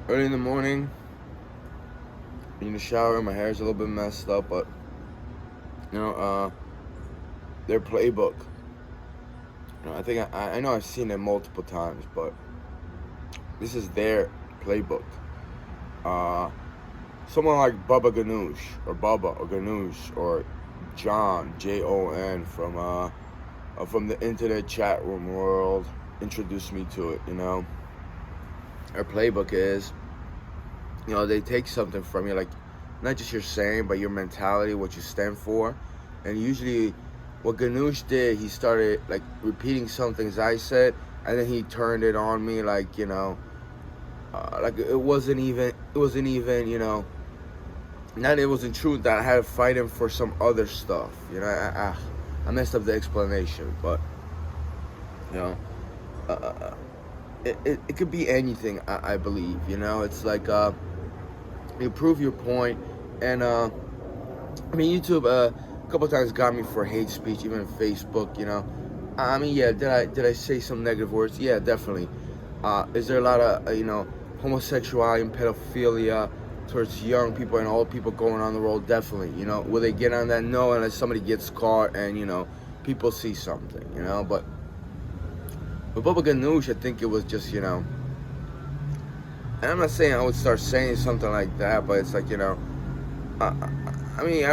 early in the morning, in the shower. My hair's a little bit messed up, but you know, their playbook. I think I know I've seen it multiple times, but this is their playbook. Uh, Someone like Bubba Ganoush or Bubba or Ganoush or John Jon from the internet chat room world introduced me to it. Our playbook is, they take something from you, like not just your saying, but your mentality, what you stand for. And usually, what Ganoush did, he started like repeating some things I said, and then he turned it on me, like like it wasn't even, not it wasn't true that I had to fight him for some other stuff. I messed up the explanation, but you know, it could be anything. I believe. It's like you prove your point, and YouTube a couple times got me for hate speech, even Facebook. Yeah, did I say some negative words? Yeah, definitely. Is there a lot of homosexuality and pedophilia towards young people and old people going on the road? Definitely. Will they get on that? No, unless somebody gets caught and people see something. But with Bubba Ganoush, I think it was just and I'm not saying I would start saying something like that, but it's like I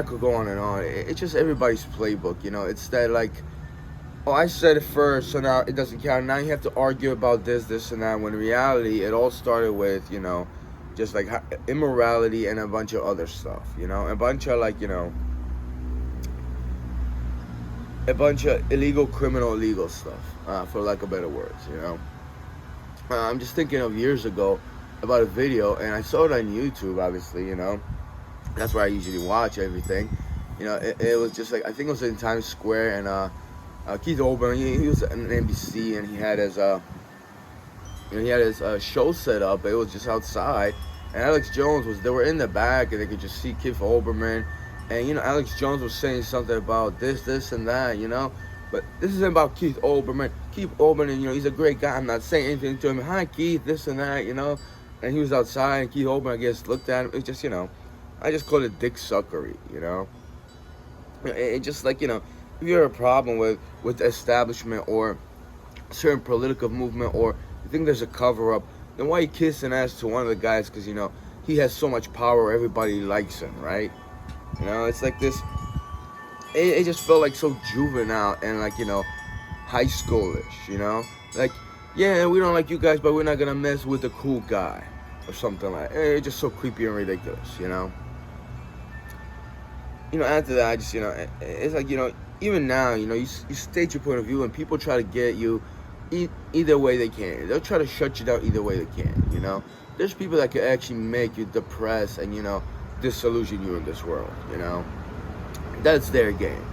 could go on and on. It's just everybody's playbook. It's that like, oh, I said it first, so now it doesn't count. Now you have to argue about this, and that. When in reality, it all started with just like immorality and a bunch of other stuff. A bunch of like a bunch of illegal, criminal, illegal stuff, for lack of better words. I'm just thinking of years ago about a video, and I saw it on YouTube. Obviously, that's where I usually watch everything. It was just like, I think it was in Times Square, and Keith Olbermann, he was on NBC, and he had his show set up. It was just outside, and Alex Jones they were in the back, and they could just see Keith Olbermann, and Alex Jones was saying something about this, and that, but this isn't about Keith Olbermann. Keith Olbermann, he's a great guy. I'm not saying anything to him. Hi, Keith, this and that, and he was outside, and Keith Olbermann, I guess, looked at him. It's just, I just call it dick suckery, It just like, if you have a problem with the establishment or certain political movement, or you think there's a cover-up, then why you kissing ass to one of the guys? Because, he has so much power, everybody likes him, right? It's like this, it just felt like so juvenile and like, high schoolish, Like, yeah, we don't like you guys, but we're not going to mess with the cool guy. Or something like that. It's just so creepy and ridiculous, After that, I just, it's like, even now, you state your point of view, and people try to get you either way they can. They'll try to shut you down either way they can, There's people that can actually make you depressed and, disillusion you in this world, That's their game.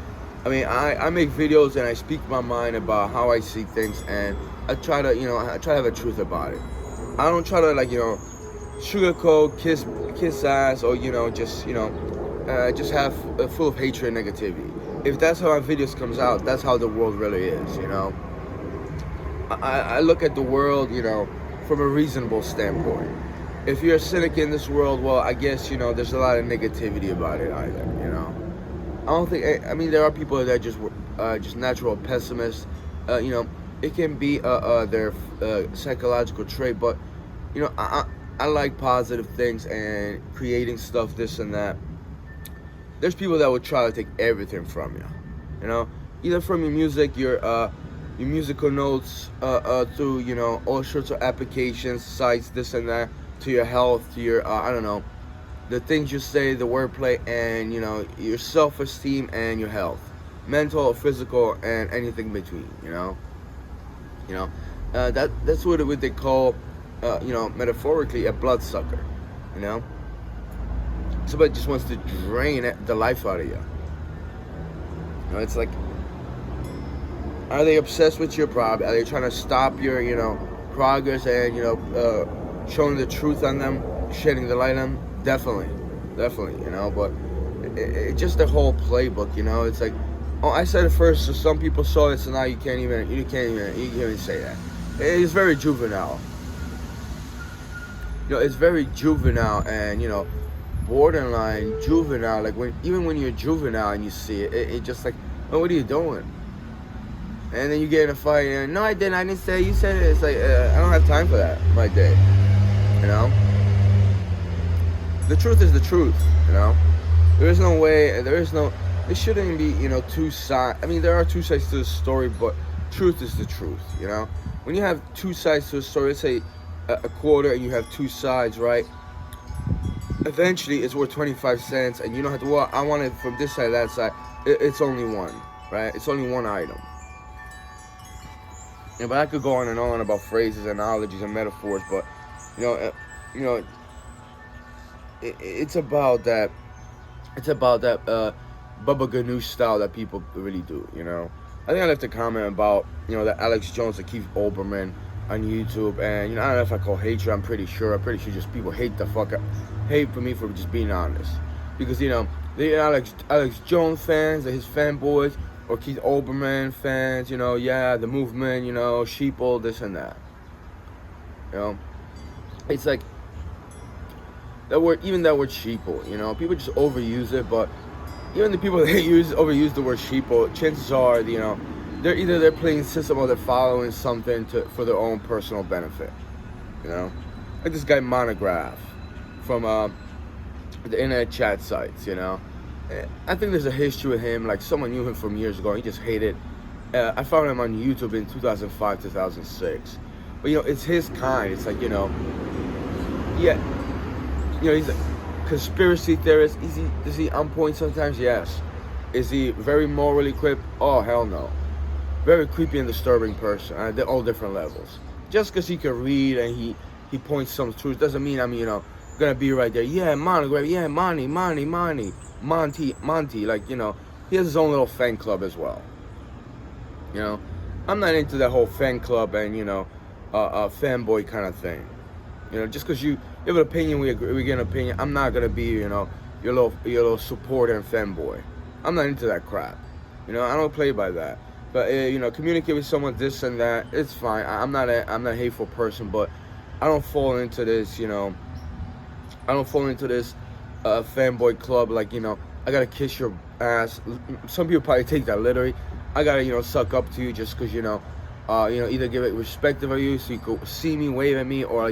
I make videos and I speak my mind about how I see things, and I try to have a truth about it. I don't try to, like, sugarcoat, kiss ass, or just have full of hatred and negativity. If that's how my videos comes out, that's how the world really is. I look at the world, from a reasonable standpoint. If you're a cynic in this world, well, I guess there's a lot of negativity about it either. I don't think. There are people that are just natural pessimists. It can be their psychological trait, but I like positive things and creating stuff, this and that. There's people that would try to take everything from you, either from your music, your musical notes, through all sorts of applications, sites, this and that, to your health, to your I don't know, the things you say, the wordplay, and your self-esteem and your health, mental, physical, and anything between. That's what they call. Metaphorically, a bloodsucker, Somebody just wants to drain the life out of you. It's like, are they obsessed with your problem? Are they trying to stop your, progress and, showing the truth on them, shedding the light on them? Definitely, but it's just the whole playbook, It's like, oh, I said it first, so some people saw it, so now you can't even say that. It's very juvenile. it's very juvenile and, borderline juvenile. Like even when you're juvenile and you see it just like, oh, what are you doing? And then you get in a fight and, no, I didn't say it, you said it. It's like, I don't have time for that in my day, you know? The truth is the truth, There is no way, it shouldn't be, two sides. I mean, there are two sides to the story, but truth is the truth, When you have two sides to a story, let's say a quarter and you have two sides, right? Eventually it's worth 25 cents and you don't have to, well, I want it from this side, that side. It's only one, right? It's only one item. But I could go on and on about phrases, analogies, and metaphors, but, it's about that Bubba Ganoush style that people really do, I think I left a comment about, the Alex Jones, the Keith Olbermann on YouTube, and, I don't know if I call hatred, I'm pretty sure just people hate for me for just being honest. Because, the Alex Jones fans, his fanboys, or Keith Olbermann fans, the movement, sheeple, this and that. It's like, that word sheeple, people just overuse it, but even the people that overuse the word sheeple, chances are, they're playing system or they're following something for their own personal benefit, like this guy Monograph from the internet chat sites, I think there's a history with him. Like, someone knew him from years ago, and he just hated. I found him on YouTube in 2005, 2006, but it's his kind. It's like, he's a conspiracy theorist. Is he on point sometimes? Yes. Is he very morally equipped? Oh, hell no. Very creepy and disturbing person at all different levels. Just because he can read and he points some truth doesn't mean I'm, gonna be right there. Yeah, Monograph. Yeah, Monty. Like, he has his own little fan club as well. I'm not into that whole fan club and, fanboy kind of thing. Just because you have an opinion, we get an opinion. I'm not gonna be, your little supporter and fanboy. I'm not into that crap. I don't play by that. But communicate with someone, this and that. It's fine. I'm not a hateful person, but I don't fall into this. I don't fall into this fanboy club. Like, I gotta kiss your ass. Some people probably take that literally. I gotta suck up to you just because either give it respect of you so you could see me, wave at me, or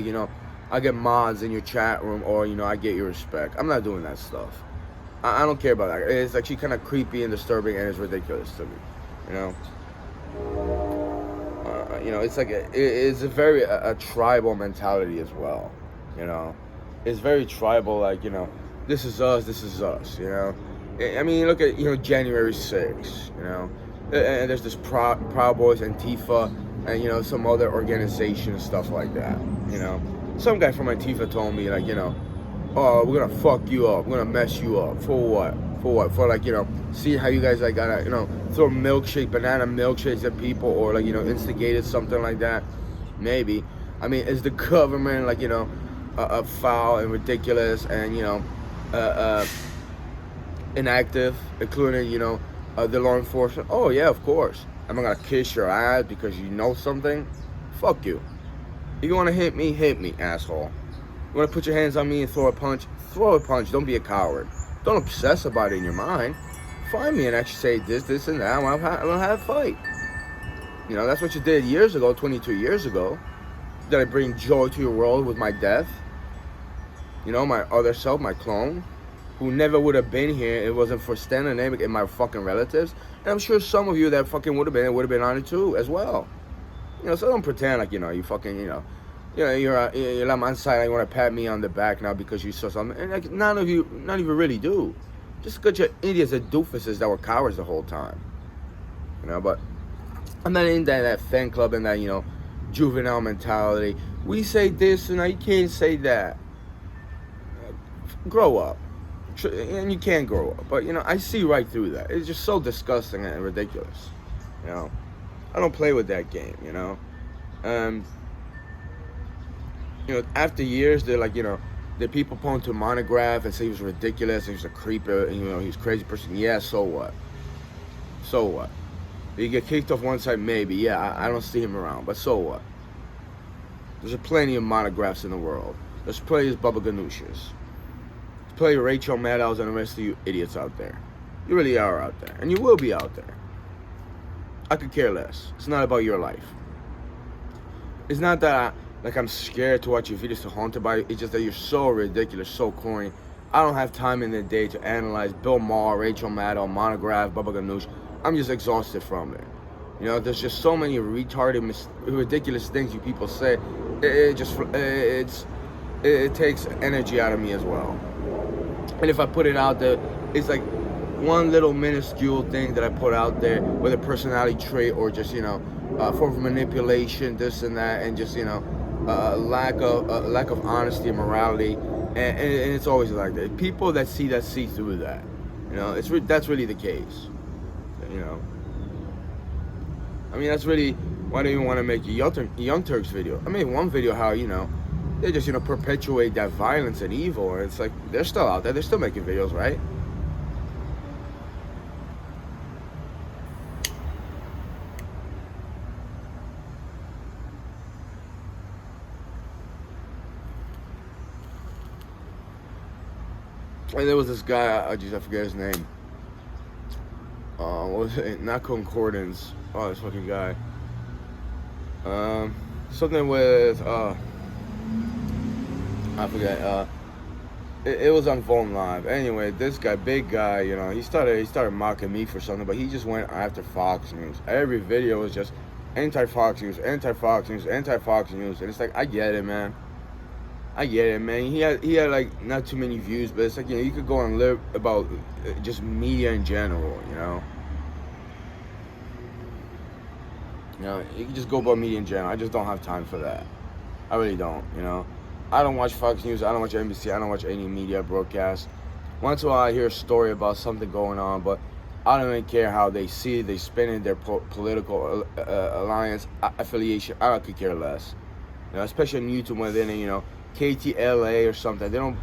I get mods in your chat room, or I get your respect. I'm not doing that stuff. I don't care about that. It's actually kind of creepy and disturbing, and it's ridiculous to me. It's like it's a very a tribal mentality as well. It's very tribal. Like, this is us. I mean, look at January 6th. And there's this Proud Boys, Antifa, and some other organization and stuff like that. Some guy from Antifa told me, like, oh, we're gonna fuck you up, we're gonna mess you up. For what? For like, see how you guys like gotta throw banana milkshakes at people, or like instigated something like that. Maybe. I mean, is the government like foul and ridiculous and inactive, including the law enforcement? Oh yeah, of course. Am I gonna kiss your ass because you know something? Fuck you. If you wanna hit me, asshole. You wanna put your hands on me and throw a punch? Throw a punch. Don't be a coward. Don't obsess about it in your mind. Find me and actually say this, and that. I want to have a fight. That's what you did years ago, 22 years ago. Did I bring joy to your world with my death? My other self, my clone, who never would have been here if it wasn't for standing there and my fucking relatives. And I'm sure some of you that fucking would have been on it too, as well. So don't pretend like, you fucking, you're on my side, you want to pat me on the back now because you saw something. And like, none of you really do. Just because you're idiots and doofuses that were cowards the whole time. But I'm not in that fan club and that, juvenile mentality. We say this and you can't say that. Grow up. And you can grow up. But, I see right through that. It's just so disgusting and ridiculous. I don't play with that game, After years, they're like, the people point to Monograph and say he was ridiculous, and he was a creeper, and he was a crazy person. Yeah, so what? So what? You get kicked off one side, maybe. Yeah, I don't see him around, but so what? There's plenty of Monographs in the world. Let's play as Bubba Ganoush's. Let's play Rachel Maddows and the rest of you idiots out there. You really are out there, and you will be out there. I could care less. It's not about your life. It's not that I'm scared to watch your videos to haunted by it. It's just that you're so ridiculous, so corny. I don't have time in the day to analyze Bill Maher, Rachel Maddow, Monograph, Bubba Ganoush. I'm just exhausted from it. You know, there's just so many retarded, ridiculous things you people say. It takes energy out of me as well. And if I put it out there, it's like one little minuscule thing that I put out there with a personality trait or just, you know, form of manipulation, this and that, and just, you know, lack of honesty and morality, and it's always like that. People that see through that. You know, that's really the case. You know, I mean, that's really why do you want to make a Young Turks video? I made one video how, you know, they just, you know, perpetuate that violence and evil, and it's like they're still out there, they're still making videos, right? And there was this guy, I forget his name. What was it? Not Concordance. Oh, this fucking guy. Something with, I forget. It was on Phone Live. Anyway, this guy, big guy, you know, he started mocking me for something, but he just went after Fox News. Every video was just anti-Fox News, anti-Fox News, anti-Fox News, and it's like, I get it, man. I get it, man. He had like not too many views, but it's like, you know, you could go and live about just media in general, you know. You know, you can just go about media in general. I just don't have time for that. I really don't, you know. I don't watch Fox News. I don't watch NBC. I don't watch any media broadcast. Once in a while, I hear a story about something going on, but I don't even care how they see it. They spin in their political alliance affiliation. I could care less. You know, especially on YouTube when they're in, you know, KTLA or something. They don't,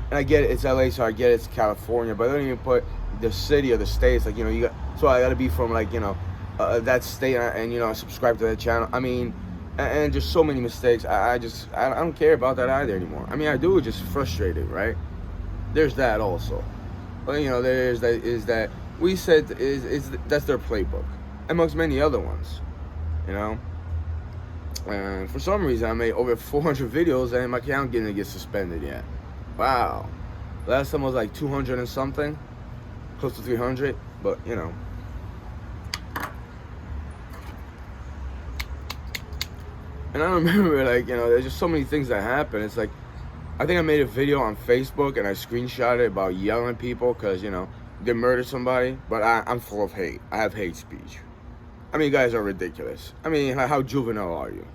and I get it, it's LA, so I get it's California, but they don't even put the city or the state. It's like, you know, you got, so I gotta be from, like, you know, that state, and you know, subscribe to that channel. I mean, and just so many mistakes. I don't care about that either anymore. I mean, I do, just frustrated, right? There's that also. But, you know, there's that, is that we said that's their playbook, amongst many other ones, you know. And for some reason, I made over 400 videos, and my account didn't get suspended yet. Wow. Last time was like 200 and something, close to 300. But, you know. And I remember, like, you know, there's just so many things that happen. It's like, I think I made a video on Facebook, and I screenshot it about yelling at people because, you know, they murdered somebody. But I'm full of hate. I have hate speech. I mean, you guys are ridiculous. I mean, how juvenile are you?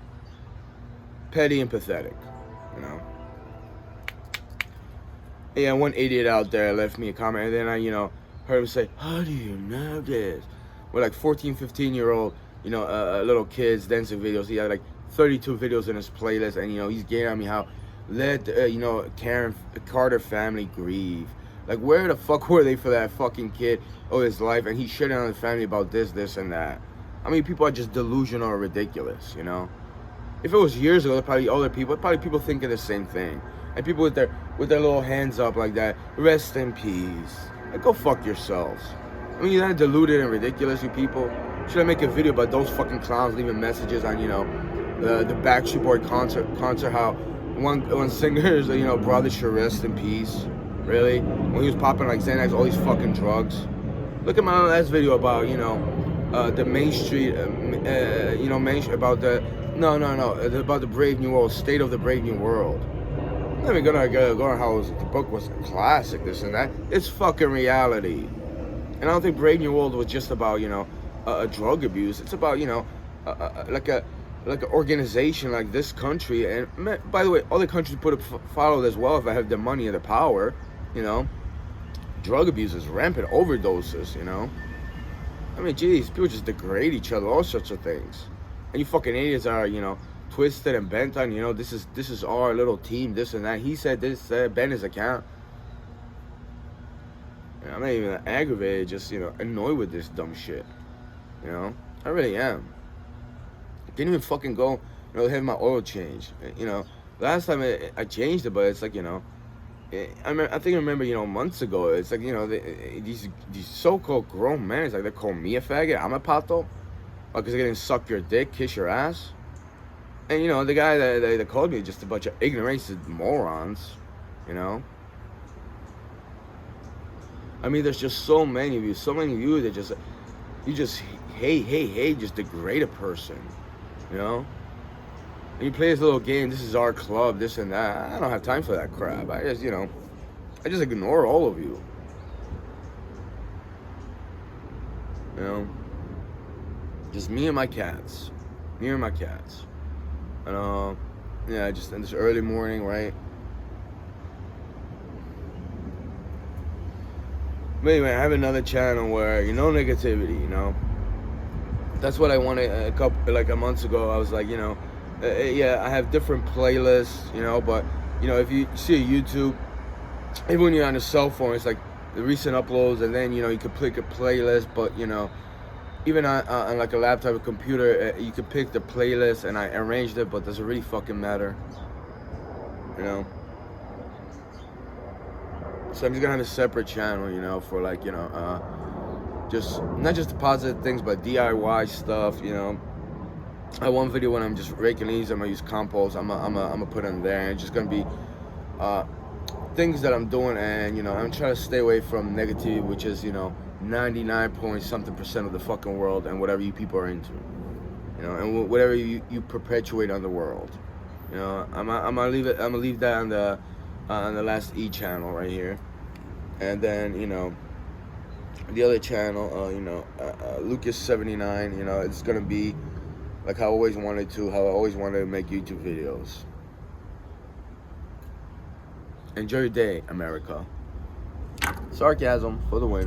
Petty and pathetic, you know? Yeah, one idiot out there left me a comment, and then I, you know, heard him say, how do you know this? We're like 14, 15-year-old, you know, little kids dancing videos. He had like 32 videos in his playlist, and, you know, he's getting at me how, let, you know, Carter family grieve. Like, where the fuck were they for that fucking kid or his life? And he's shitting on the family about this, and that. I mean, people are just delusional or ridiculous, you know? If it was years ago, probably other people, probably people thinking the same thing. And people with their little hands up like that, rest in peace. Like, go fuck yourselves. I mean, you're not deluded and ridiculous, you people. Should I make a video about those fucking clowns leaving messages on, you know, the Backstreet Boy concert, how one singer's, you know, brother should rest in peace. Really? When he was popping like Xanax, all these fucking drugs. Look at my last video about, you know, the Main Street, you know, about the, about the Brave New World, state of the Brave New World. Let me go on how the book was a classic, this and that. It's fucking reality. And I don't think Brave New World was just about, you know, drug abuse. It's about, you know, like an organization like this country. And by the way, other countries followed as well if I have the money and the power, you know. Drug abuse is rampant, overdoses, you know. I mean, geez, people just degrade each other, all sorts of things. And you fucking idiots are, you know, twisted and bent on, you know, this is our little team, this and that. He said this, bent his account. I'm not even aggravated, just, you know, annoyed with this dumb shit. You know? I really am. Didn't even fucking go, you know, have my oil change. You know, last time I changed it, but it's like, I think I remember, months ago. It's like, these so-called grown men. It's like they call me a faggot. I'm a pato because they didn't suck your dick, kiss your ass. And the guy that called me just a bunch of ignorant morons. You know. I mean, there's just so many of you that you just hey, just degrade a person. You know. And you play this little game. This is our club. This and that. I don't have time for that crap. I just ignore all of you. You know, just me and my cats. Me and my cats. And yeah, just in this early morning, right? But anyway, I have another channel where negativity. That's what I wanted a month ago. I was like, yeah, I have different playlists, but if you see a YouTube, even when you're on a cell phone, it's like the recent uploads, and then you can pick a playlist. But even on like a laptop or computer, you can pick the playlist, and I arranged it. But does it really fucking matter? So I'm just gonna have a separate channel, for like just not just the positive things, but DIY stuff. I have one video when I'm just raking leaves. I'm gonna use compost. I'm gonna put in there, and it's just gonna be things that I'm doing, and I'm trying to stay away from negativity, which is 99 point something% of the fucking world, and whatever you people are into, and whatever you perpetuate on the world. I'm gonna leave it. I'm gonna leave that on the last E channel right here, and then the other channel, Lucas79. It's gonna be like how I always wanted to make YouTube videos. Enjoy your day, America. Sarcasm for the win.